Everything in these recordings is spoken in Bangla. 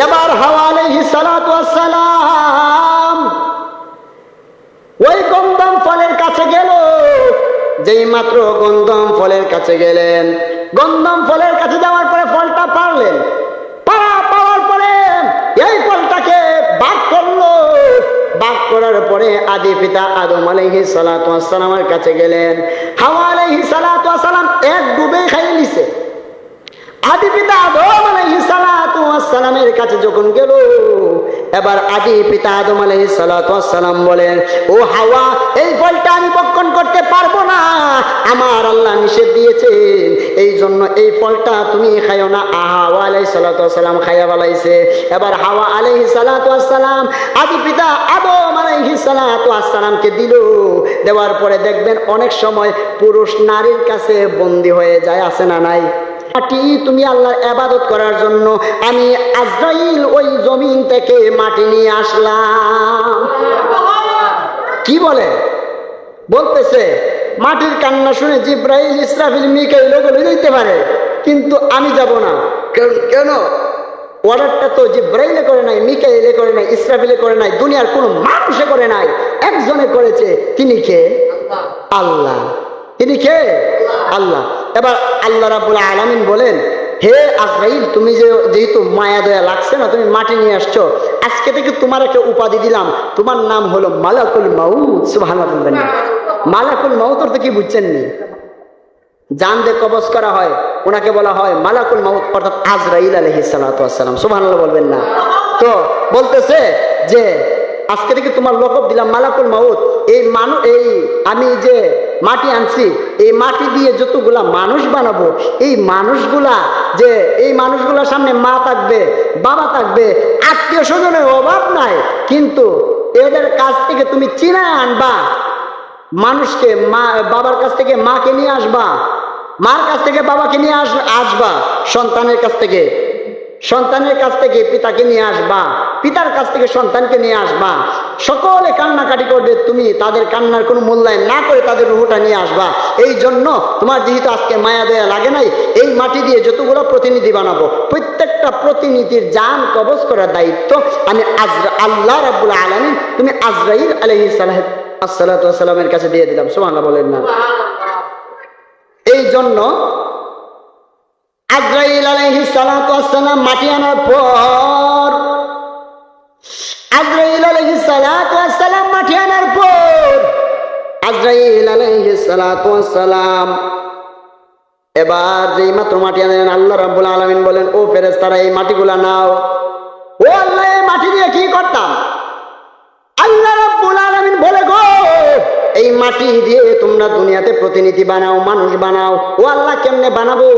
এবার হাওয়া আলাইহিস সালাতু ওয়াস সালাম ওই গন্ধম ফলের কাছে গেল। যেই মাত্র গন্ধম ফলের কাছে গেলেন, গন্ধম ফলের কাছে যাওয়ার পরে ফলটা পারলেন, পাওয়ার পরে এই ফলটাকে বাগ করলো। বাগ করার পরে আদি পিতা আদম আলাইহিস সালাতু ওয়াস সালামের কাছে গেলেন। হাওয়া আলাইহিস সালাতু ওয়াস সালাম এক ডুবে খাইয়ে নিছে। আদি পিতা আদম আলাইহিস সালাতু ওয়াস সালামের কাছে যখন গেল, এবার আদি পিতা আদম আলাইহিস সালাতু ওয়াস সালাম বলেন, ও হাওয়া, এই ফলটা আমি ভক্ষণ করতে পারবো না, আমার আল্লাহ নিষেধ দিয়েছেন, এই জন্য এই ফলটা তুমি খাইও না। হাওয়া আলাইহিস সালাতু ওয়াস সালাম খাইয়া ফেলাইছে। এবার হাওয়া আলাইহিস সালাতু ওয়াস সালাম আদি পিতা আদম আলাইহিস সালাতু ওয়াস সালামকে দিল। দেওয়ার পরে দেখবেন অনেক সময় পুরুষ নারীর কাছে বন্দী হয়ে যায়, আছে না নাই? মাটি তুমি আল্লাহর ইবাদত করার জন্য আমি আজরাইল ওই জমিন থেকে মাটি নিয়ে আসলাম। কি বলে? বলতেছে মাটির কান্না শুনে জিব্রাইল, ইসরাফিল, মিকাইল ওগুলো দিতে পারে, কিন্তু আমি যাব না। কেন? অর্ডারটা তো জিব্রাইলে করে নাই, মিকাইলে করে নাই, ইসরাফিলে করে নাই, দুনিয়ার কোনো মানুষে করে নাই, একজনে করেছে। তিনি কে? আল্লাহ। তিনি কে? আল্লাহ। এবার আল্লাহ রাব্বুল আলামিন বলেন, হে আজরাইল, তুমি যেহেতু মায়া দয়া লাগছে না, তুমি মাটি নিয়ে আসছো, আজকে থেকে তোমার একটা উপাধি দিলাম, তোমার নাম হলো মালাকুল মাউত। সুবহানাল্লাহ। মালাকুল মাউত অর্থ কি বুঝছেন নি? জান দিয়ে কবজ করা হয়, ওনাকে বলা হয় মালাকুল মাউত, অর্থাৎ আজরাইল আলাইহিস সালাতু ওয়াস সালাম। সুবহানাল্লাহ বলবেন না? তো বলতেছে যে আজকে থেকে তোমার লকব দিলাম মালাকুল মাউত। এই আমি যে মাটি আনছি, এই মাটি দিয়ে যতগুলা মানুষ বানাবো, এই মানুষগুলার সামনে মা থাকবে, বাবা থাকবে, আত্মীয় স্বজনের অভাব নাই, কিন্তু এদের কাছ থেকে তুমি চিনা আনবা মানুষকে। বাবার কাছ থেকে মাকে নিয়ে আসবা, মার কাছ থেকে বাবাকে নিয়ে আসবা, সন্তানের কাছ থেকে পিতাকে নিয়ে আসবা, পিতার কাছ থেকে সন্তানকে নিয়ে আসবা। সকলে কান্নাকাটি করবে, তুমি তাদের কান্নার কোনো মূল্যায়ন না করে তাদের রুহটা নিয়ে আসবা। এই জন্য তোমার যেহেতু আজকে মায়া দয়া লাগে নাই, এই মাটি দিয়ে যতগুলো প্রতিনিধি বানাবো, প্রত্যেকটা প্রতিনিধির জান কবজ করার দায়িত্ব আমি আল্লাহ রাব্বুল আলামিন, তুমি আজরাইল আলাইহিস সালাতু ওয়াস সালামের কাছে দিয়ে দিলাম। সুবহানাল্লাহ বলেন না? এই জন্য আজরাইল আলাইহিস সালাতু ওয়াস সালাম মাটি আনার পর, আজরাইল আলাইহিস সালাতু ওয়াস সালাম মাটি আনার পর, আজরাইল আলাইহিস সালাতু ওয়াস সালাম এবার যেই মাত্র মাটি আনেন, আল্লাহ রাব্বুল আলামিন বলেন, ও ফেরেশতারা, এই মাটিগুলা নাও। ও আল্লাহ, এই মাটি দিয়ে কি করতাম? আল্লাহ রাব্বুল আলামিন বলে, গো, এই মাটি দিয়ে তোমরা দুনিয়াতে প্রতিনিধি বানাও, মানুষ বানাও। ও আল্লাহ, কেমনে বানাবো?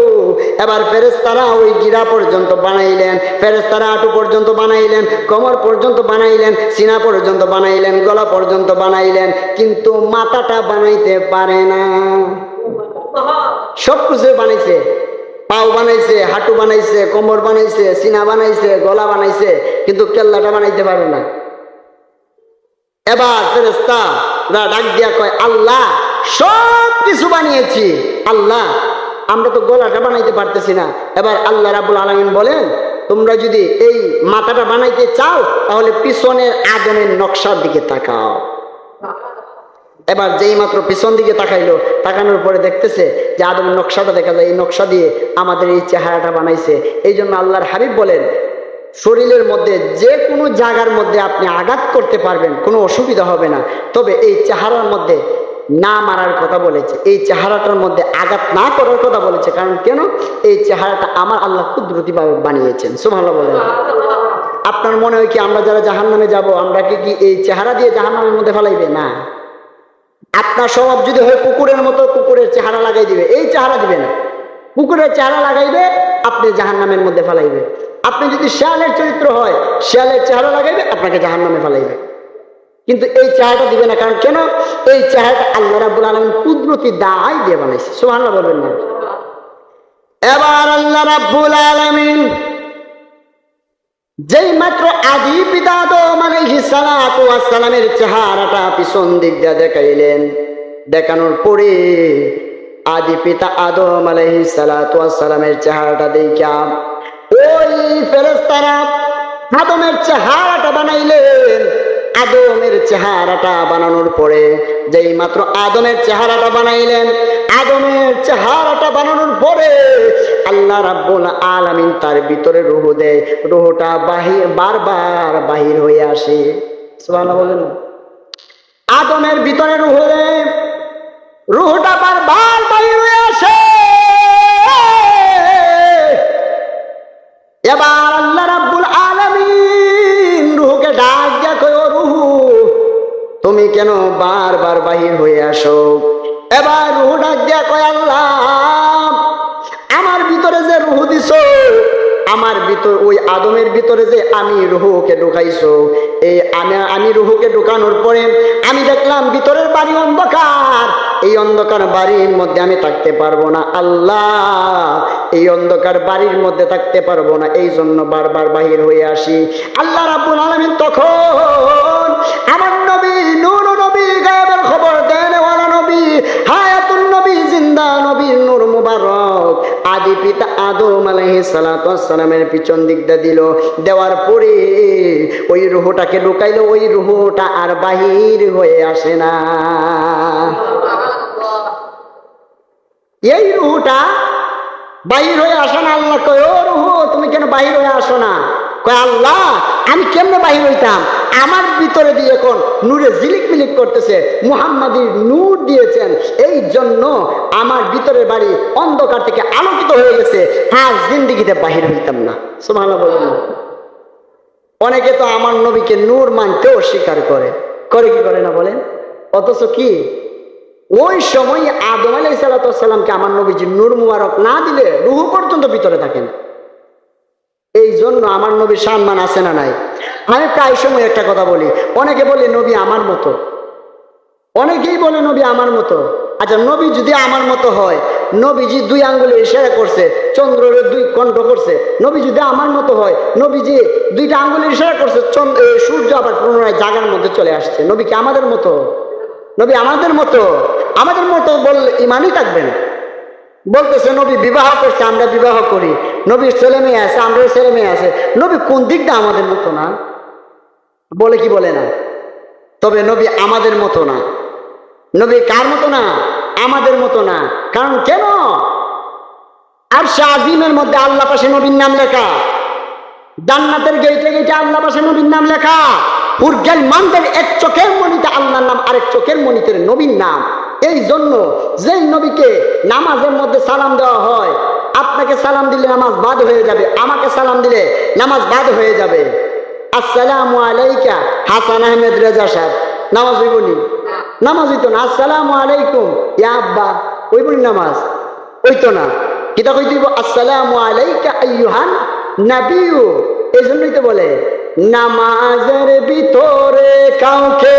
এবার ফেরেশতারা ওই গিরা পর্যন্ত বানাইলেন, ফেরেশতারা হাঁটু পর্যন্ত বানাইলেন, কোমর পর্যন্ত বানাইলেন, সিনা পর্যন্ত বানাইলেন, গলা পর্যন্ত বানাইলেন, কিন্তু মাথাটা বানাইতে পারে না। সব কিছু বানাইছে, পাও বানাইছে, হাঁটু বানাইছে, কোমর বানাইছে, সিনা বানাইছে, গলা বানাইছে, কিন্তু কেল্লাটা বানাইতে পারে না। এবার ফেরেশতারা ডাক দিয়া কয়, আল্লাহ, সব কিছু বানিয়েছি, আল্লাহ, আমরা তো গলাটা বানাইতে পারতেছি না। এবার আল্লাহ রাব্বুল আলামিন বলেন, তোমরা যদি এই মাথাটা বানাইতে চাও, তাহলে পিছনের আদমের নকশার দিকে তাকাও। এবার যেই মাত্র পিছন দিকে তাকাইলো, তাকানোর পরে দেখতেছে যে আদমের নকশাটা দেখা যায়, এই নকশা দিয়ে আমাদের এই চেহারাটা বানাইছে। এই জন্য আল্লাহর হাবিব বলেন, শরীরের মধ্যে যে কোনো জায়গার মধ্যে আপনি আঘাত করতে পারবেন, কোনো অসুবিধা হবে না, তবে এই চেহারার মধ্যে না মারার কথা বলেছে, এই চেহারাটার মধ্যে আঘাত না করার কথা বলেছে। কারণ কেন? এই চেহারাটা আমার আল্লাহ কুদরতিভাবে বানিয়েছেন। সুবহানাল্লাহ বলেন। আপনার মনে হয় কি আমরা যারা জাহান্নামে যাব, আমরা কি এই চেহারা দিয়ে জাহান্নামের মধ্যে ফেলাইবে? না। আপনার স্বভাব যদি হয় কুকুরের মতো, কুকুরের চেহারা লাগাই দিবে, এই চেহারা দিবে না, কুকুরের চেহারা লাগাইবে, আপনি জাহান্নামের মধ্যে ফেলাইবে। আপনি যদি শেয়ালের চরিত্র হয়, শেয়ালের চেহারা লাগাইবে, আপনাকে জাহান্নামে ফেলাইবে, কিন্তু এই চেহারাটা দিবে না। কারণ কেন? এই চেহারাটা আল্লাহ রাব্বুল আলামিন কুদরতি দায় দিয়ে বানাইছে। সুবহানাল্লাহ বলবেন না? এবার আল্লাহ রাব্বুল আলামিন যেই মাত্র আদি পিতা আদম আলাইহিস সালাতু ওয়াস সালামের চেহারাটা পিছন দিক দিয়ে দেখাইলেন, দেখানোর পরে আদি পিতা আদম আলাইহিস সালাতু ওয়াস সালামের চেহারাটা দেখা ওই ফেরেশতারা আদমের চেহারাটা বানাইলেন। আদমের চেহারাটা বানানোর পরে যেই মাত্র আদমের চেহারাটা বানাইলেন, আদমের চেহারাটা বানানোর পরে আল্লাহ রাব্বুল আলামিন তার ভিতরে রূহ দেয়। রূহটা বারবার বাহির হয়ে আসে। সুবহানাল্লাহ বলেন। আদমের ভিতরে রূহ দেয়, রূহটা বারবার বাহির হয়ে আসে। এবার আল্লাহ রাব্বুল আলামিন রূহকে ডাক দিয়া কয়, ও রূহ, তুমি কেন বারবার বাহির হয়ে আসো? এবার রূহ ডাক দিয়া কয়, আল্লাহ, আমার ভিতরে যে রূহ দিছো, আমার ভিতর ওই আদমের ভিতরে যে আমি রূহকে ঢুকাইছো, এই আমি রূহকে ঢুকানোর পরে আমি দেখলাম ভিতরের বাড়ি অন্ধকার। এই অন্ধকার বাড়ির মধ্যে আমি থাকতে পারবো না আল্লাহ, এই অন্ধকার বাড়ির মধ্যে থাকতে পারবো না, এই জন্য বারবার বাহির হয়ে আসি। আল্লাহ রাব্বুল আলামিন তখন আমার নবী নূর নবী, গায়েবের খবর দেন ওয়ালা নবী, হায়াতুন নবী, জিন্দা নবীর নূর মুবারক আদি পিতা আদম আলাইহিস সালাতু ওয়াস সালামের পিছন দিকটা দিল। দেওয়ার পরে ওই রূহটাকে ঢুকাইলো। ওই রূহটা আর বাহির হয়ে আসে না। এই রূহটা বাহির হয়ে আসে না। আল্লাহ কয়, ও রূহ, তুমি কেন বাহির হয়ে আসো না? কয়, আল্লাহ, আমি কেমনে বাহির হইতাম? আমার ভিতরে দিয়ে এখন নূরে ঝিলিক মিলিক করতেছে, মুহাম্মাদীর নূর দিয়েছেন, এই জন্য আমার ভিতরের বাড়ি অন্ধকার থেকে আলোকিত হয়ে গেছে। আর জিন্দেগিতে বাহির হইতাম না। সুবহানাল্লাহ বলেন। অনেকে তো আমার নবীকে নূর মানতেও স্বীকার করে কি করে না বলেন? অথচ কি ওই সময় আদম আলাইহিস সালামকে আমার নবীজি নূর মুবারক না দিলে রূহ পর্যন্ত ভিতরে থাকে না। এই জন্য আমার নবীর সম্মান আছে না নাই? আমি প্রায় সময় একটা কথা বলি, অনেকে বলে নবী আমার মতো, অনেকেই বলে নবী আমার মতো। আচ্ছা, নবী যদি আমার মতো হয়, নবীজি 2 আঙ্গুলে ইশারা করছে, চন্দ্রের 2 কণ্ঠ করছে, নবী যদি আমার মতো হয়, নবীজি 2টা আঙ্গুলে ইশারা করছে, সূর্য আবার পুনরায় জাগার মধ্যে চলে আসছে। নবী কি আমাদের মতো? নবী আমাদের মতো? আমাদের মতো বললে ইমানই থাকবে না। বলতেছে নবী বিবাহ করছে, আমরা বিবাহ করি, নবীর ছেলে মেয়ে আছে, আমরাও ছেলে মেয়ে আছে, নবী কোন দিকটা আমাদের মতো না? বলে কি বলে না? তবে নবী আমাদের মতো না। নবী কার মতো না? আমাদের মতো না। কারণ কেন? আরশে আজিমের মধ্যে আল্লাহ পাশে নবীর নাম লেখা, জান্নাতের গেটে গেটে আল্লাহ পাশে নবীর নাম লেখা, উর্গেল মানদের এক চোখের মনিতে আল্লাহর নাম, আরেক চোখের মনিতে নবীর নাম। এই জন্য যেই নবীকে নামাজের মধ্যে সালাম দেওয়া হয়, আপনাকে সালাম দিলে নামাজ বাদ হয়ে যাবে, আমাকে সালাম দিলে নামাজ বাদ হয়ে যাবে। আসসালামু আলাইকা হাসান আহমেদ রেজা সাহেব, নামাজ হইবনি? নামাজ হইতো না। আসসালামু আলাইকুম ইয়া আব্বা, হইবনি নামাজ? হইতো না। কিতা কইতে হইব? আসসালামু আলাইকা আইয়ুহান নাবিয়্যু। এই জন্যই তো বলে নামাজের ভিতরে কাউকে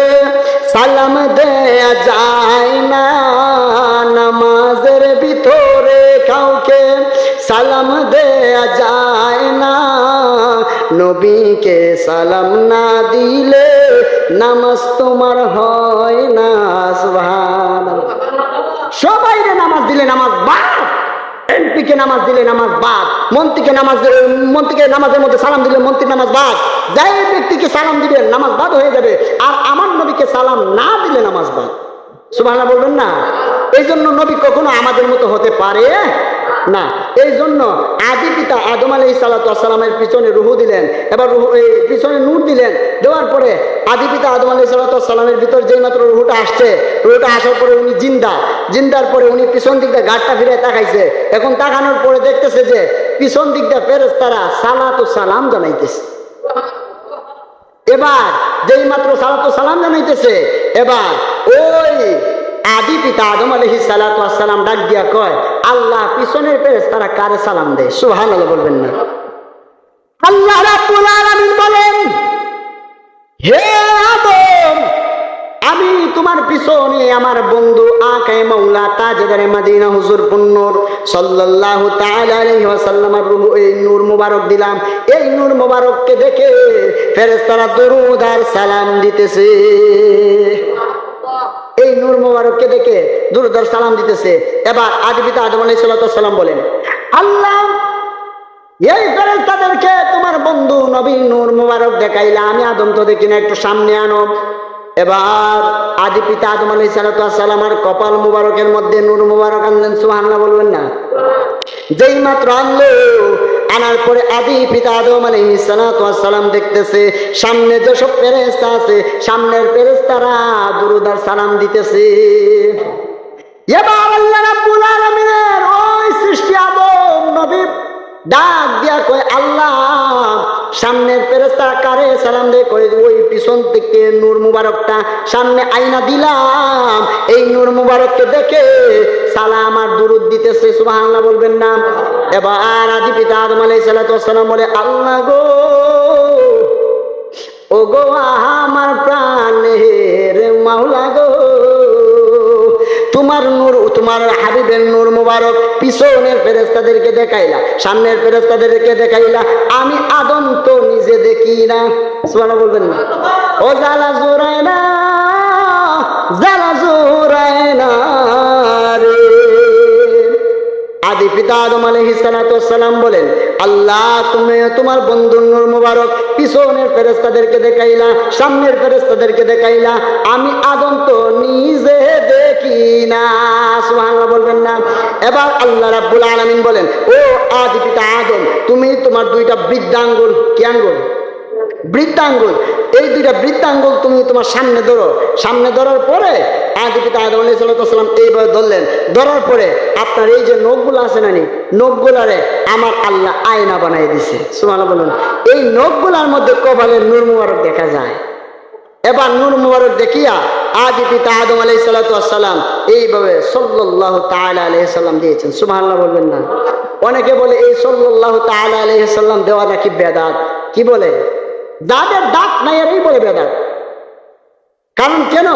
সালাম দেয়া যায় না, নামাজের ভিতরে কাউকে সালাম দেয়া যায় না, নবীকে সালাম না দিলে নামাজ তোমার হয় না। সুবহানাল্লাহ। সবাইরে নামাজ দিলে নামাজ বাদ, এমপিকে নামাজ দিলে নামাজ বাদ, মন্ত্রীকে নামাজের মধ্যে সালাম দিলে মন্ত্রীর নামাজ বাদ, যাই ব্যক্তিকে সালাম দিবেন নামাজ বাদ হয়ে যাবে। আর আমার নবীকে সালাম না দিলে নামাজ বাদ। সুবহানাল্লাহ বলবেন না? এই জন্য নবী কখনো আমাদের মতো হতে পারে না। এই জন্য আদি পিতা আদম আলাইহিস সালামের পিছনে রূহ দিলেন, এবার পিছনে নূর দিলেন। দেওয়ার পরে আদি পিতা আদম আলাইহিস সালামের ভিতর যেই মাত্র রূহটা আসছে, রূহটা আসার পরে উনি জিন্দার পরে উনি পিছন দিক দিয়ে গাড়টা ফিরে তাকাইছে। এখন তাকানোর পরে দেখতেছে যে পিছন দিক দিয়ে ফেরেশতারা সালাতু সালাম জানাইতেছে। এবার যেই মাত্র সালাতু সালাম জানাইতেছে, এবার ওই আদি পিতা আদম আলাইহিস সালাম ডাক দিয়া কয়, আল্লাহ পিছনের ফেরেশতারা কারে সালাম দেয়? সুবহানাল্লাহ বলবেন না? আল্লাহ রাব্বুল আলামিন বলেন, হে আদম, আমি তোমার পিছনে আমার বন্ধু আকায়ে মাওলা তাজদারে মদিনা হুজুর পুন্নর সাল্লাল্লাহু তাআলা আলাইহি ওয়াসাল্লামের রূহ, এই নূর মুবারক দিলাম। এই নূর মুবারককে দেখে ফেরেশতারা দরুদ আর সালাম দিতেছে। এই নূর মুবারককে দেখে দরুদ আর সালাম দিতেছে। এবার আদি পিতা আদম আলাইহিস সালাম বলেন, আল্লাহ এই ফেরেশতাদেরকে তোমার বন্ধু নবীর নূর মুবারক দেখাইলা, আমি আদম তো দেখি না, একটু সামনে আনো। এবার আদি পিতা আদম আলাইহিস সালাতু ওয়াস সালামের কপাল মুবারকের মধ্যে নূর মুবারক আনলেন, সুবহানাল্লাহ বলবেন না? যেই মাত্র আনলো, আনার পরে আদি পিতা আদম আলাইহিস সালাতু ওয়াস সালাম দেখতেছে সামনে যেসব ফেরেশতা আছে, সামনের ফেরেশতারা দুরূদ আর সালাম দিতেছে। এবার আল্লাহ রাব্বুল আলামিনের ওই সৃষ্টি আদম নবী ডাক দিয়া কয়, আল্লাহ সামনের ফেরেশতা কারে সালাম দে? কই ওই পিছন থেকে নূর মুবারকটা সামনে আইনা দিলাম, এই নূর মুবারককে দেখে সালাম আর দুরূদ দিতেছে, সুবহানাল্লাহ বলবেন না? এবার আদি পিতা আদম আলাইহিস সালাতু ওয়াস সালাম বলে, আল্লাহ গো, ও গো আমার প্রাণের মাওলা গো, তোমার নূর, তোমার হাবিবের নূর মুবারক পিছনের ফেরেশতাদেরকে দেখাইলা, সামনের ফেরেশতাদেরকে দেখাইলা, আমি আদম তো নিজে দেখি না, সুবহানাল্লাহ বলবেন না? ও জালা জোরায়না, জালা জোরায়না রে। আদি পিতা আদম আলাইহিস সালাতু ওয়াস সালাম বলেন, আল্লাহ তুমি তোমার বন্ধুর নূর মুবারক পিছনের ফেরেশতাদেরকে দেখাইলা, সামনের ফেরেশতাদেরকে দেখাইলা, আমি আদম তো নিজে দেখি না, সুবহানাল্লাহ বলবেন না? এবার আল্লাহ রাব্বুল আলামিন বলেন, ও আদি পিতা আদম, তুমি তোমার দুইটা বৃদ্ধাঙ্গুল, কি আঙ্গুল? বৃদ্ধাঙ্গুল, এই দুইটা বৃদ্ধাঙ্গুল তুমি তোমার সামনে ধরো। সামনে ধরার পরে আদি পিতা আদম আলাইহিস সালাতু ওয়াস সালাম এইভাবে ধরলেন। ধরার পরে আপনার এই যে নখগুলো আছে না, নখগুলারে আমার আল্লাহ আয়না বানাই দিছে, সুবহানাল্লাহ বলুন। এই নখগুলার মধ্যে কপালের নূর মুবারক দেখা যায়। এবার নূর মুবারক দেখিয়া আদি পিতা আদম আলাইহিস সালাতু ওয়াস সালাম এইভাবে সাল্লাল্লাহু তাআলা আলাইহি সাল্লাম দিয়েছেন, সুবহানাল্লাহ বলবেন না? অনেকে বলে এই সাল্লাল্লাহু তাআলা আলাইহি সাল্লাম দেওয়া নাকি বেদাত। কি বলে? যাদের দাঁত নাই এরই বলে বেদাত। কারণ কেন?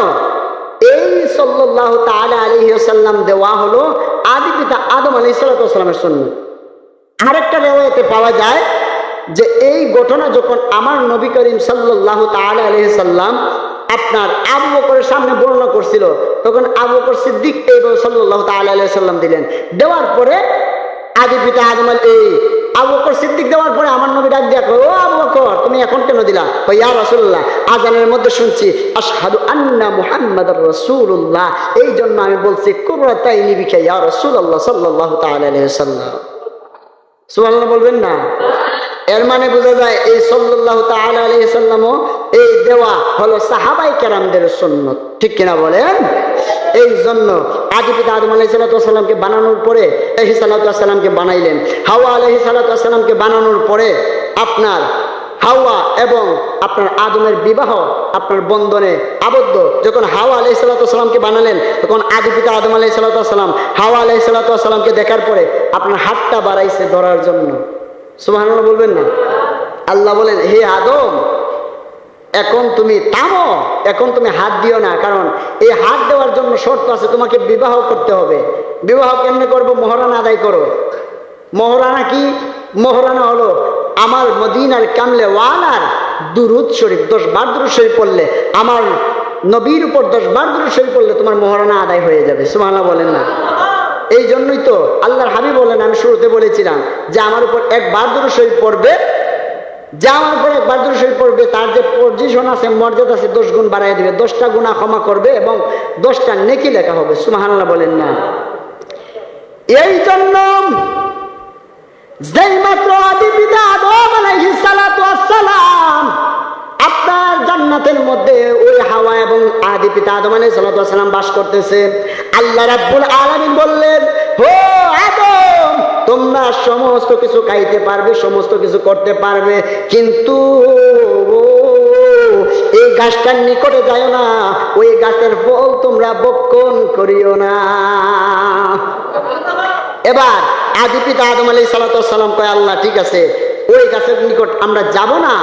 এই সাল্লাল্লাহু তাআলা আলাইহি ওয়াসাল্লাম দেওয়া হলো আদি পিতা আদম আলাইহিস সালাতু ওয়াস সালামের সুন্নাত। আরেকটা রিওয়ায়াতে পাওয়া যায় যে এই ঘটনা যখন আমার নবী করিম সাল্লাল্লাহু তাআলা আলাইহি সাল্লাম আপনার আবু বকরের সামনে বর্ণনা করছিল, তখন আবু বকর সিদ্দিক এইভাবে সাল্লাল্লাহু তাআলা আলাইহি সাল্লাম দিলেন। দেওয়ার পরে আদি পিতা আদম আবু বকর সিদ্দিক দেওয়ার পরে আমার নবী ডাক দিয়া কয়, ও আবু বকর তুমি এখন কেন দিলা? কয়, ইয়া রাসূলুল্লাহ, আযানের মধ্যে শুনছি আশহাদু আন্না মুহাম্মাদার রাসূলুল্লাহ, এই জন্য আমি বলছি কুররাতাইনি বিকা ইয়া রাসূলুল্লাহ সাল্লাল্লাহু তাআলা আলাইহি ওয়াসাল্লাম, সুবহানাল্লাহ বলবেন না? এর মানে বোঝা যায় এই সাল্লাল্লাহু তাআলা আলাইহি সাল্লামও এই দেওয়া হলো সাহাবায়ে কেরামদের সুন্নাত, ঠিক কিনা বলেন? এই জন্য আদি পিতা আদম আলাইহিস সালাতু ওয়াস সালামকে বানানোর পরে আলাইহিস সালাতু ওয়াস সালামকে বানাইলেন। হাওয়া আলাইহিস সালাতু ওয়াস সালামকে বানানোর পরে আপনার হাওয়া এবং আপনার আদমের বিবাহ আপনার বন্ধনে আবদ্ধ। যখন হাওয়া আলাইহিস সালাতু ওয়াস সালামকে বানালেন, তখন আদি পিতা আদম আলাইহিস সালাতু ওয়াস সালাম হাওয়া আলাইহিস সালাতু ওয়াস সালামকে দেখার পরে আপনার হাতটা বাড়াইছে ধরার জন্য, সুবহানাল্লাহ বলবেন না? আল্লাহ বলেন, হে আদম, এখন তুমি থামো, এখন তুমি হাত দিও না, কারণ এই হাত দেওয়ার জন্য শর্ত আছে, তোমাকে বিবাহ করতে হবে। বিবাহ কেমনে করবো? মহরানা আদায় করো। মহরানা কি? মহরানা হলো আমার মদিনার কামলে ওয়ালার দুরুদ শরীফ 10 বার দুরুদ শরীফ পড়লে, আমার নবীর উপর 10 বার দুরুদ শরীফ পড়লে তোমার মহরানা আদায় হয়ে যাবে, সুবহানাল্লাহ বলেন না? এই জন্যই তো আল্লাহর হাবিব বলেন, আমি শুরুতে বলেছিলাম যে আমার উপর 1 বার দুরুদ শরীফ পড়বে, যে আমার উপর 1 বার দুরুদ শরীফ পড়বে, তার যে পজিশন আছে, মর্যাদা আছে, 10 গুণ বাড়াই দিবে, 10টা গুনাহ ক্ষমা করবে এবং 10টা নেকি লেখা হবে, সুবহানাল্লাহ বলেন না? এই জন্য যেই মাত্র আদি পিতা আদম আলাইহিস সালাতু ওয়াস সালাম আপনার জান্নাতের মধ্যে ওই হাওয়া এবং আদি পিতা আদম আলাইহিস সালাতু ওয়াস সালাম বাস করতেছে, আল্লাহ রাব্বুল আলামিন বললেন, ও আদম, তোমরা সমস্ত কিছু খাইতে পারবে, সমস্ত কিছু করতে পারবে, কিন্তু এই গাছটার নিকটে যাও না, ওই গাছের ফল তোমরা ভক্ষণ করিও না। এবার আদি পিতা আদম আলাইহিস সালাতু ওয়াস সালাম কয়, আল্লাহ ঠিক আছে, ওই গাছের নিকট আমরা যাব না,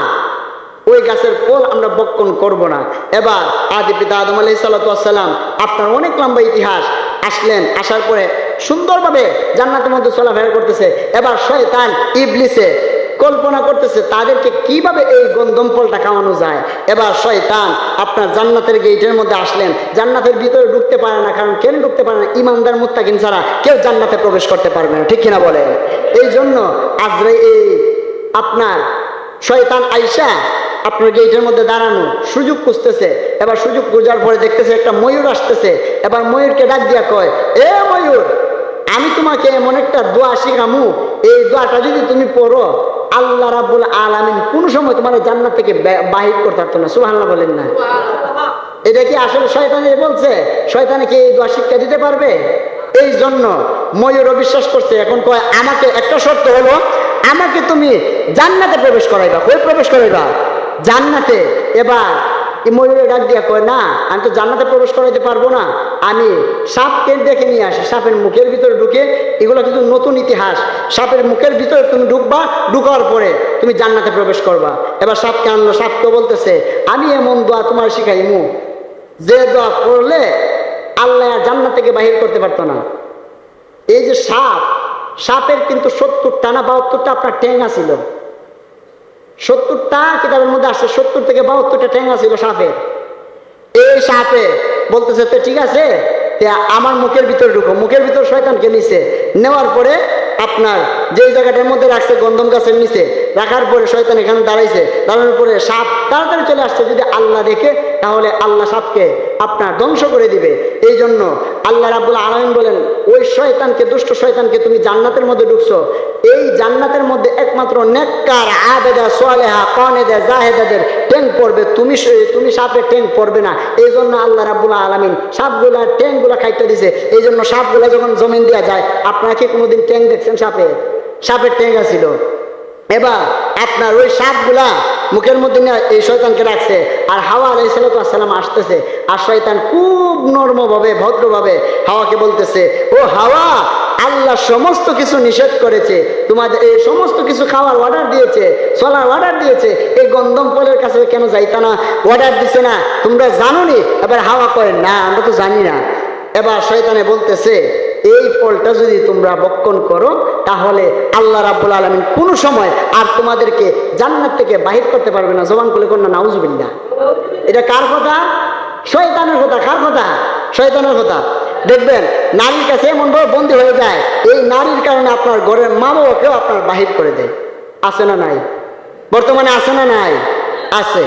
ওই গাছের ফল আমরা ভক্ষণ করব না। এবার আদি পিতা আদম আলাইহিস সালাতু ওয়াস সালাম আপনার অনেক লম্বা ইতিহাস, আসলেন, আসার পরে সুন্দরভাবে জান্নাতের মধ্যে চলাফেরা করতেছে। এবার শয়তান ইবলিসে কল্পনা করতেছে তাদেরকে কিভাবে এই গন্ধম ফলটা খাওয়ানো যায়। এবার শয়তান আপনার জান্নাতের গেটের মধ্যে আসলেন, জান্নাতের ভিতরে ঢুকতে পারে না। কারণ কেন ঢুকতে পারে না? ইমানদার মুত্তাকিন ছাড়া কেউ জান্নাতে প্রবেশ করতে পারবে না, ঠিক কিনা বলেন? এই জন্য আজরাইল আপনার শয়তান আইসা আপনার গেটের মধ্যে দাঁড়ানো, সুযোগ খুঁজতেছে। এবার সুযোগ খোঁজার পরে দেখতেছে একটা ময়ূর আসতেছে। এবার ময়ূরকে ডাক দিয়া কয়, এ ময়ূর, আমি তোমাকে এমন একটা দোয়া শিখামু, এই দোয়াটা যদি তুমি পড়ো আল্লাহ রাব্বুল আলামিন কোন সময় তোমার জান্নাত থেকে বাহির করতে পারতো না। সুবহানাল্লাহ বলেন না? এটা কি আসলে শয়তানে বলছে? শয়তানে কি এই দোয়া শিক্ষা দিতে পারবে? এই জন্য ময়ূর অবিশ্বাস করছে। এখন কয়, আমাকে একটা শর্ত হলো, আমাকে তুমি জান্নাতে প্রবেশ করাইবা। কই প্রবেশ করাইবা? জান্নাতে। এবার ময়ূরের ডাক দিয়া কয়, না, আমি তো জান্নাতে প্রবেশ করাইতে পারবো না, আমি সাপকে দেখে নিয়ে আসি, সাপের মুখের ভিতরে ঢুকে। এগুলো কিন্তু নতুন ইতিহাস। সাপের মুখের ভিতরে তুমি ঢুকবা, ঢুকার পরে তুমি জান্নাতে প্রবেশ করবা। এবার সাপকে আনলো, সাপকে বলতেছে, আমি এমন দোয়া তোমার শিখাইমু যে দোয়া করলে আল্লাহ জান্নাত থেকে বাহির করতে পারতো না। এই যে সাপ, সাপের কিন্তু 70টা না 72টা আপনার ঠ্যাং ছিল। 70টা কিতাবের মধ্যে আসছে, 70 থেকে 72টা ঠ্যাং ছিল সাপের। এই সাপে বলতেছে, তো ঠিক আছে, আমার মুখের ভিতরে ঢুকো। মুখের ভিতর শয়তানকে নিছে, নেওয়ার পরে আপনার যে জায়গাটার মধ্যে রাখছে গন্ধম গাছের নিচে রাখার পরে শয়তান এখানে দাঁড়াইছে। দাঁড়ানোর পরে সাপ তাড়াতাড়ি চলে আসছে। যদি আল্লাহ দেখে তাহলে আল্লাহ সাপকে আপনার ধ্বংস করে দিবে। এই জন্য আল্লাহ রাব্বুল আলামিন বলেন, ওই শয়তানকে, দুষ্ট শয়তানকে, তুমি জান্নাতের মধ্যে ঢুকছো, এই জান্নাতের মধ্যে একমাত্র নেককার, আবেদা, সালেহা, কানেদা, জাহেদাদের ট্যাং পড়বে, তুমি সাপের ট্যাং পড়বে না। এই জন্য আল্লাহ রাব্বুল আলামিন সাপগুলা ট্যাংগুলা খাইতে দিছে। এই জন্য সাপগুলা যখন জমিন দেওয়া যায়, আপনারা কি কোনোদিন ট্যাং দেখছেন? সাপের ট্যাং ছিল। এবার আপনার ওই সাপগুলা মুখের মধ্যে নিয়ে এই শয়তানকে রাখছে। আর হাওয়া আলাইহিস সালাম আসতেছে, আর শয়তান খুব নরমভাবে, ভদ্রভাবে হাওয়াকে বলতেছে, ও হাওয়া, আল্লাহ সমস্ত কিছু নিষেধ করেছে, তোমাদের এই সমস্ত কিছু খাওয়ার অর্ডার দিয়েছে, চলার অর্ডার দিয়েছে, এই গন্ধম ফলের কাছে কেন যাইতা না? অর্ডার দিছে না, তোমরা জানো নি? এবার হাওয়া কয়, না, আমরা তো জানি না। এবার শয়তানে বলতেছে, এই ফলটা যদি তোমরা ভক্ষণ করো তাহলে আল্লাহ রাব্বুল আলামিন কোনো সময় আর তোমাদেরকে জান্নাত থেকে বাহির করতে পারবে না। জবান খুলে কন্যা নাউজুবিল্লাহ। এটা কার কথা? শয়তানের কথা। কার কথা? শয়তানের কথা। দেখবেন নারীর কাছে এমন ভাবে বন্দী হয়ে যায়, এই নারীর কারণে আপনার ঘরের মা বাবাকেও আপনার বাহির করে দেয়। আছে না নাই? বর্তমানে আছে না নাই? আছে।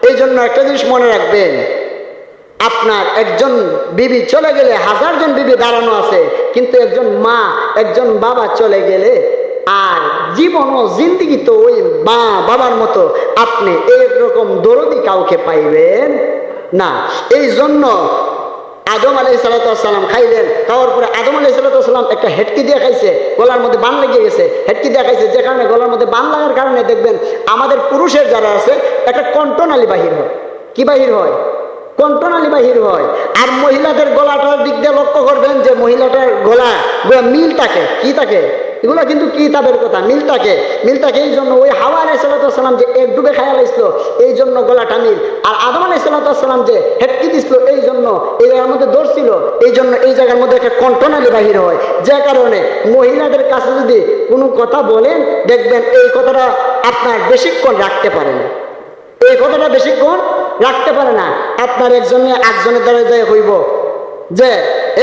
এই জন্য একটা জিনিস মনে রাখবেন, আপনার একজন বিবি চলে গেলে 1000 জন বিবি দাঁড়ানো আছে, কিন্তু একজন মা, একজন বাবা চলে গেলে আর জীবন ও জিন্দিগি তো ওই মা বাবার মতো আপনি এইরকম দরদি কাউকে পাইবেন না। এই জন্য আদম আলাইহিস সালাম খাইলেন, খাওয়ার পরে আদম আলাইহিস সালাম একটা হেটকি দিয়ে খাইছে, গলার মধ্যে বান লেগে গেছে, হেটকি দিয়ে খাইছে। যে কারণে গলার মধ্যে বান লাগার কারণে দেখবেন আমাদের পুরুষের যারা আছে একটা কণ্ঠনালী বাহির হয়। কি বাহির হয়? কণ্ঠনালী বাহির হয়। আর মহিলাদের গলাটার দিক দিয়ে লক্ষ্য করবেন যে মহিলাটার গলা মিল থাকে। কি থাকে? এগুলো কিন্তু কিতাবের কথা, মিল থাকে। এই জন্য ওই হাওয়া আলাইহিস সালাম যে এক ডুবে খাইয়া লাইছিল, এই জন্য গলাটা মিল। আর আদম আলাইহিস সালাম যে হেটকি দিছিল, এই জন্য এই জায়গার মধ্যে ধরছিল, এই জন্য এই জায়গার মধ্যে একটা কণ্ঠনালী বাহির হয়। যে কারণে মহিলাদের কাছে যদি কোনো কথা বলেন, দেখবেন এই কথাটা আপনার বেশিক্ষণ রাখতে পারে না। এই কথাটা বেশিক্ষণ রাখতে পারে না। আপনার একজনের দ্বারা যায় হইব যে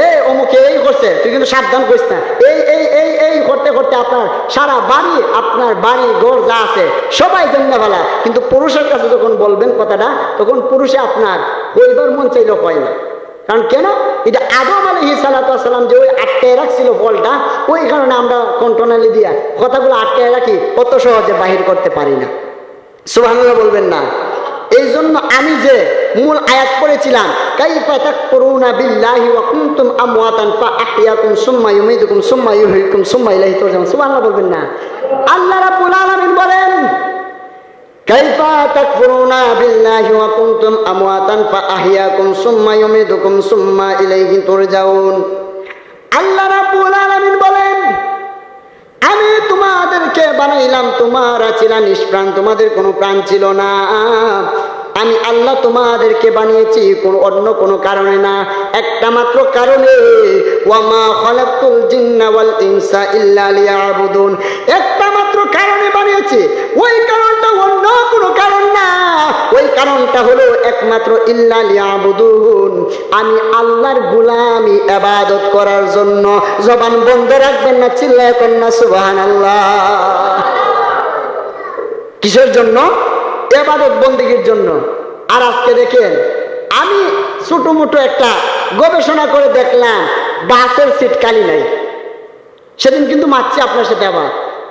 এই অমুকে এই করছে, তুই কিন্তু সাবধান করিস না, এই এই এই এই করতে করতে আপনার সারা বাড়ি, আপনার বাড়ি ঘর যা আছে সবাই জন্য ভালা। কিন্তু পুরুষের কাছে যখন বলবেন কথাটা, তখন পুরুষে আপনার বইবার মন চাইলেও হয় না। কারণ কেন? এটা আদম আলাইহিস সালাম যে ওই আটকায় রাখছিল ফলটা, ওই কারণে আমরা কণ্ঠনালী দিয়া কথাগুলো আটকায় রাখি, অত সহজে বাহির করতে পারি না। সুবহানাল্লাহ বলবেন না? এই জন্য আমি যে মূল আয়াত পড়েছিলাম, কাইফা তাকফুরুনা বিল্লাহি ওয়া কুনতুম আমওয়াতান ফাআহইয়াকুম সুম্মা ইউমীতুকুম সুম্মা ইউহয়িকুম সুম্মা ইলাইহি তুরজাউন। সুবহানাল্লাহ বলবেন না? আল্লাহ রাব্বুল আলামিন বলেন, কাইফা তাকফুরুনা বিল্লাহি ওয়া কুনতুম আমওয়াতান ফাআহইয়াকুম সুম্মা ইউমীতুকুম সুম্মা ইলাইহি তুরজাউন। আল্লাহ রাব্বুল আলামিন বলেন, আমি তোমাদেরকে বানাইলাম, তোমরা ছিলা নিষ্প্রাণ, তোমাদের কোনো প্রাণ ছিল না। আমি আল্লাহ তোমাদেরকে বানিয়েছি অন্য কোনো কারণে না, একটা মাত্র কারণে, ওয়ামা খালাকতুল জিন্না ওয়াল ইনসা ইল্লা লিয়াবুদুন, একটা মাত্র কারণে বানিয়েছি। বানিয়েছে, ওই কারণটা অন্য কোনো কারণ না। ওই কারণটা হলো একমাত্র ইল্লা লিয়াবুদুন, আমি আল্লাহর গোলামি ইবাদত করার জন্য। জবান বন্ধ রাখবেন না, চিল্লায় করেন না সুবহানাল্লাহ। কিসের জন্য? ইবাদত বন্দেগীর জন্য। আর আজকে দেখেন, আমি ছোট মোটো একটা গবেষণা করে দেখলাম, বাসের সিট খালি নাই। সেদিন কিন্তু মারছি আপনার সাথে, আবার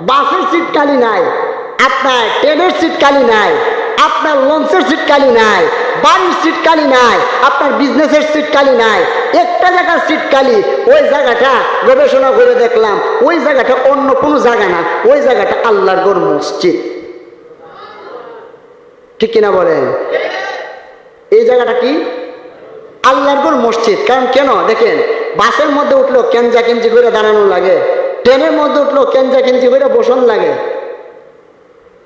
বাসের সিট খালি নাই, আপনার ট্রেনের সিট খালি নাই, আপনার লঞ্চের সিট খালি নাই, বাড়ির সিট খালি নাই, আপনার বিজনেসের সিট খালি নাই, একটা জায়গার সিট খালি। ওই জায়গাটা গবেষণা করে দেখলাম, ওই জায়গাটা অন্য কোনো জায়গা না, ওই জায়গাটা আল্লাহর ঘর মসজিদ। ঠিক কিনা বলেন? এই জায়গাটা কি? আল্লাহর ঘর মসজিদ। কারণ কেন দেখেন, বাসের মধ্যে উঠলো কেঞ্জা কেঞ্জি করে দাঁড়ানো লাগে, ট্রেনের মধ্যে উঠলো কেঞ্জা কেঞ্জি করে বসন লাগে,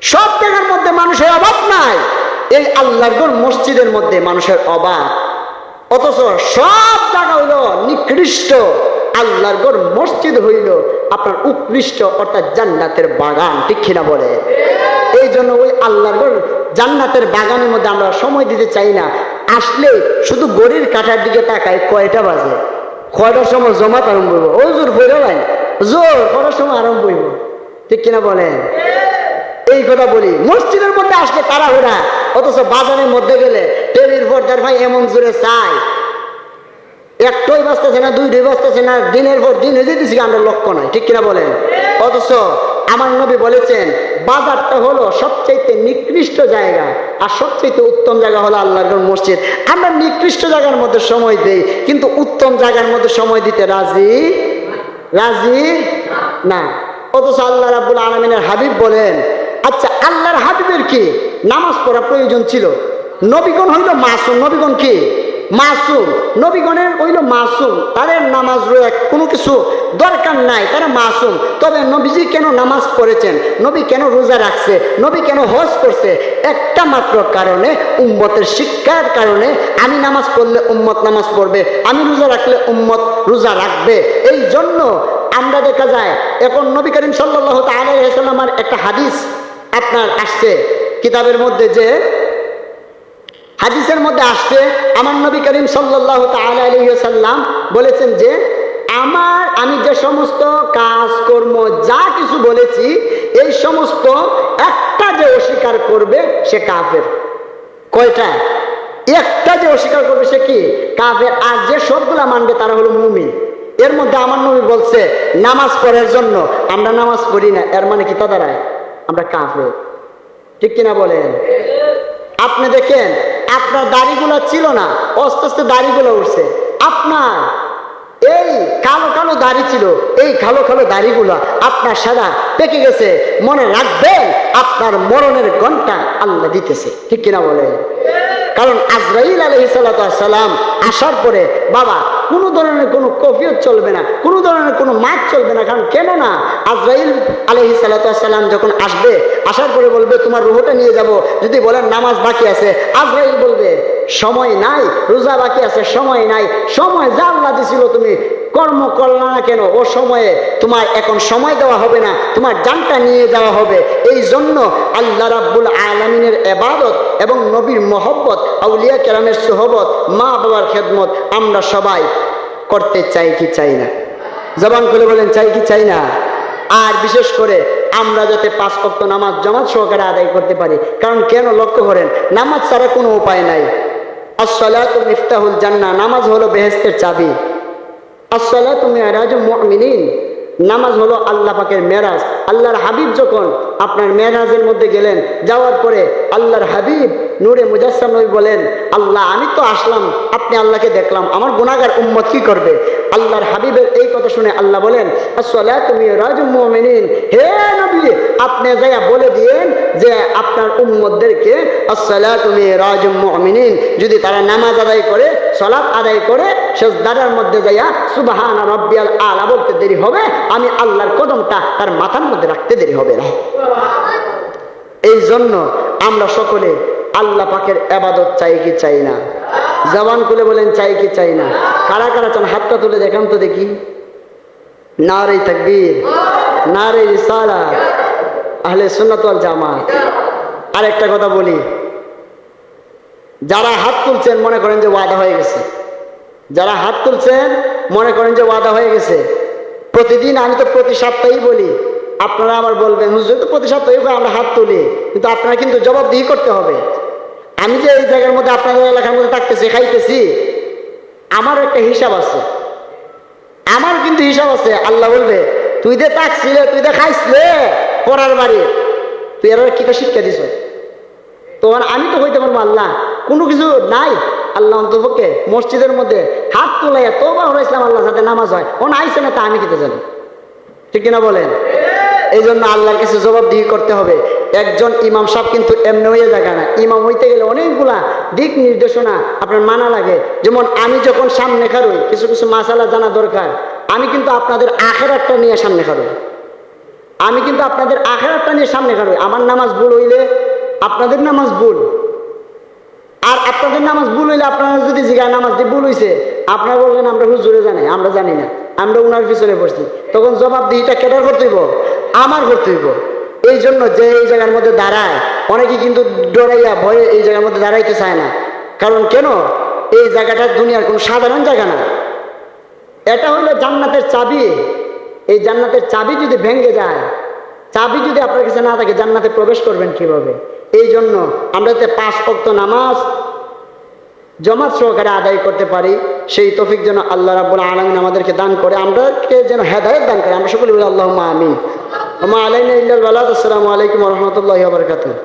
সব জায়গার মধ্যে মানুষের অভাব নাই, এই আল্লাহর ঘর মসজিদের মধ্যে মানুষের অভাব। অথচ সব জায়গা হইল নিকৃষ্ট, আল্লাহর ঘর মসজিদ হইল আপনার উৎকৃষ্ট, অর্থাৎ জান্নাতের বাগান। ঠিক কিনা বলে? এই জন্য ওই আল্লাহর ঘর জান্নাতের বাগানের মধ্যে আমরা সময় দিতে চাই না। আসলে শুধু গড়ির কাটার দিকে তাকায়, কয়টা বাজে, কয়টার সময় জমাত আরম্ভ হইব, ও জোর হইল ভাই, জোর কটার সময় আরম্ভ হইব। ঠিক কিনা বলেন? এই কথা বলি। মসজিদের মধ্যে আসলে তাড়াহুড়া, অথচ বাজারের মধ্যে গেলে টেবিল পর্দার ভাই এমন জোরে চাই, একটাই বাঁচতেছে না, দুইটাই বাঁচতেছে না, দিনের পর দিন হয়ে যেতেছি, আমরা লক্ষ্য নাই। ঠিক কিনা বলেন? অথচ আমার নবী বলেছেন, বাজারটা হলো সবচাইতে নিকৃষ্ট জায়গা, আর সবচাইতে উত্তম জায়গা হলো আল্লাহর মসজিদ। আমরা নিকৃষ্ট জায়গার মধ্যে সময় দেই, কিন্তু উত্তম জায়গার মধ্যে সময় দিতে রাজি না। অথচ আল্লাহ রাব্বুল আলামিনের হাবিব বলেন, আচ্ছা আল্লাহর হাবিবের কি নামাজ পড়া প্রয়োজন ছিল? নবীগণ হইল মাসুম। নবীগণ কি? মাসুম। নবীগণের হইল মাসুম, তাদের নামাজ কোনো কিছু দরকার নাই, তারা মাসুম। তবে নবীজি কেন নামাজ পড়েছেন, নবী কেন রোজা রাখছে, নবী কেন হজ করছে? একটা মাত্র কারণে, উম্মতের শিক্ষার কারণে। আমি নামাজ পড়লে উম্মত নামাজ পড়বে, আমি রোজা রাখলে উম্মত রোজা রাখবে। এই জন্য আমরা দেখা যায় এখন নবী করিম সাল্লাল্লাহু তাআলা আলাইহি ওয়াসাল্লামের একটা হাদিস আপনার আসছে কিতাবের মধ্যে, যে হাদিসের মধ্যে আসছে, আমার নবী করিম সাল্লাল্লাহু তাআলা আলাইহি ওয়াসাল্লাম বলেছেন যে আমি যে সমস্ত কাজকর্ম যা কিছু বলেছি, এই সমস্ত একটা যে অস্বীকার করবে সে কাফের। কয়টা? একটা যে অস্বীকার করবে সে কি? কাফের। আর যে সবগুলা মানবে তারা হলো মুমিন। এর মধ্যে আমার নবী বলছে নামাজ পড়ার জন্য, আমরা নামাজ পড়ি না, এর মানে কি তা দাঁড়ায় আমরা কাফের। ঠিক কিনা বলেন? আপনি দেখেন, আপনার দাড়িগুলো ছিল না, আস্তে আস্তে দাড়িগুলো উঠছে। আপনার এই কালো কালো দাড়ি ছিল, এই কালো কালো দাড়িগুলো আপনার সাদা পেকে গেছে। মনে রাখবেন, আপনার মরণের ঘন্টা আল্লাহ দিতেছে। ঠিক কিনা বলে? কারণ আজরাইল আলাইহিস সালাম আসার পরে বাবা কোনো ধরনের কোনো কফিয়ত চলবে না, কোনো ধরনের কোনো মাছ চলবে না। কারণ কেন না, আজরাইল আলাইহিস সালাম যখন আসবে, আসার পরে বলবে তোমার রূহটা নিয়ে যাব। যদি বলেন নামাজ বাকি আছে, আজরাইল বলবে সময় নাই, রোজা বাকি আছে, সময় নাই। সময় যা আল্লাহ দিছিল তুমি কর্ম করলা না কেন, ও সময়ে তোমার এখন সময় দেওয়া হবে না, তোমার জানটা নিয়ে যাওয়া হবে। এই জন্য আল্লাহ রাব্বুল আলামিনের ইবাদত এবং নবীর মহব্বত, আউলিয়া কেরামের সুহবত, মা বাবার খেদমত আমরা সবাই করতে চাই কি চাই না? জবান খুলে বলেন, চাই কি চাই না? আর বিশেষ করে আমরা যাতে 5 ওয়াক্ত নামাজ জামাত সহকারে আদায় করতে পারি। কারণ কেন, লক্ষ্য করেন, নামাজ ছাড়া কোনো উপায় নাই। আসসালাতু মিফতাহুল জান্নাহ, নামাজ হলো বেহেশতের চাবি। আসসালাতু মিরাজুল মুমিনিন, নামাজ হলো আল্লাহ পাকের মেরাজ। আল্লাহর হাবিব যখন আপনার মেরাজের মধ্যে গেলেন, যাওয়ার পরে আল্লাহর হাবিব নূরে মুজাসসাম নবী বলেন, আল্লাহ আমি তো আসলাম, আপনি আল্লাহকে দেখলাম, আমার গুনাহগার উম্মত কি করবে? আল্লাহর হাবিবের এই কথা শুনে আল্লাহ বলেন, আসসালাতু মিরাজুল মুমিনিন, হে নবী আপনি যাইয়া বলে দিয়েন যে আপনার উম্মতদেরকে আসসালাতু মিরাজুল মুমিনিন, যদি তারা নামাজ আদায় করে, সালাত আদায় করে, সিজদার মধ্যে যাইয়া সুবহানা রাব্বিয়াল আলা বলতে দেরি হবে, আমি আল্লাহর কদমটা তার মাথার মধ্যে রাখতে দেরি হবে না। এই জন্য আমরা সকলে আল্লাহ পাকের ইবাদত চাই কি চাই না? জবান খুলে বলেন, চাই কি চাই না? কারা কারা চান হাতটা তুলে দেখান তো দেখি। নারে তাকবীর, নারে রিসালাত, আহলে সুন্নাত ওয়াল জামাত। আর একটা কথা বলি, যারা হাত তুলছেন মনে করেন যে ওয়াদা হয়ে গেছে, যারা হাত তুলছেন মনে করেন যে ওয়াদা হয়ে গেছে। প্রতিদিন আমি তো প্রতি সপ্তাহেই বলি, আপনারা আবার বলবেন হুজুর তো প্রতি সপ্তাহে আমরা হাত তুলি, কিন্তু আপনারা কিন্তু জবাবদিহি করতে হবে। আমি যে এই জায়গার মধ্যে আপনাদের এলাকার মধ্যে থাকতেছি, খাইতেছি, আমার একটা হিসাব আছে, আমার কিন্তু হিসাব আছে। আল্লাহ বলবে তুই দে থাকছিলে, তুই দে খাইছিলে পড়ার বাড়ি, তুই আর কিটা শিক্ষা দিছ। তোমার আমি তো হইতে পারবো আল্লাহ, কোনো কিছু নাই। আল্লাহ অন্তপক্ষে মসজিদের মধ্যে হাত তোলাইয়া তোবা হয়েছিলাম আল্লাহ যাতে নামাজ হয়, ও আইসে না তা আমি খেতে জানি, ঠিক কিনা বলেন? এই জন্য আল্লাহর কাছে জবাবদিহি করতে হবে। একজন ইমাম সাহেব কিন্তু এমনি হয়ে যায় না, ইমাম হইতে গেলে অনেকগুলা দিক নির্দেশনা আপনার মানা লাগে। যেমন আমি যখন সামনে খারুই, কিছু কিছু মাসালা জানা দরকার। আমি কিন্তু আপনাদের আখেরাতটা নিয়ে সামনে খারুই, আমি কিন্তু আপনাদের আখেরাতটা নিয়ে সামনে খারুই। আমার নামাজ ভুল হইলে আপনাদের নামাজ ভুল, আর আপনাদের নামাজ ভুল হইলে আপনারা যদি জিগায় নামাজ দিয়ে ভুল হয়েছে, আপনারা বলবেন আমরা হুজুরে জানি, আমরা জানি না, আমরা উনার পিছনে পড়ছি। তখন জবাবদিহিটা কেটার করতে হইব? আমার করতে হইব। এই জন্য যে এই জায়গার মধ্যে দাঁড়ায়, অনেকে কিন্তু ডরাইয়া ভয়ে এই জায়গার মধ্যে দাঁড়াইতে চায় না। কারণ কেন? এই জায়গাটা দুনিয়ার কোনো সাধারণ জায়গা না, এটা হইলো জান্নাতের চাবি। এই জান্নাতের চাবি যদি ভেঙে যায়, চাবি যদি আপনার কাছে না থাকে, জান্নাতে প্রবেশ করবেন কিভাবে? এই জন্য আমরা যাতে 5 ওয়াক্ত নামাজ জামাত সহকারে আদায় করতে পারি, সেই তৌফিক যেন আল্লাহ রাব্বুল আলামিন আমাদেরকে দান করে, আমরাকে যেন হেদায়েত দান করে। আমরা সকলে বলি আল্লাহুম্মা আমিন। ওয়া মা আলাইনা ইল্লাল বালাগ। আসসালামু আলাইকুম ওয়া রাহমাতুল্লাহি ওয়া বারাকাতুহু।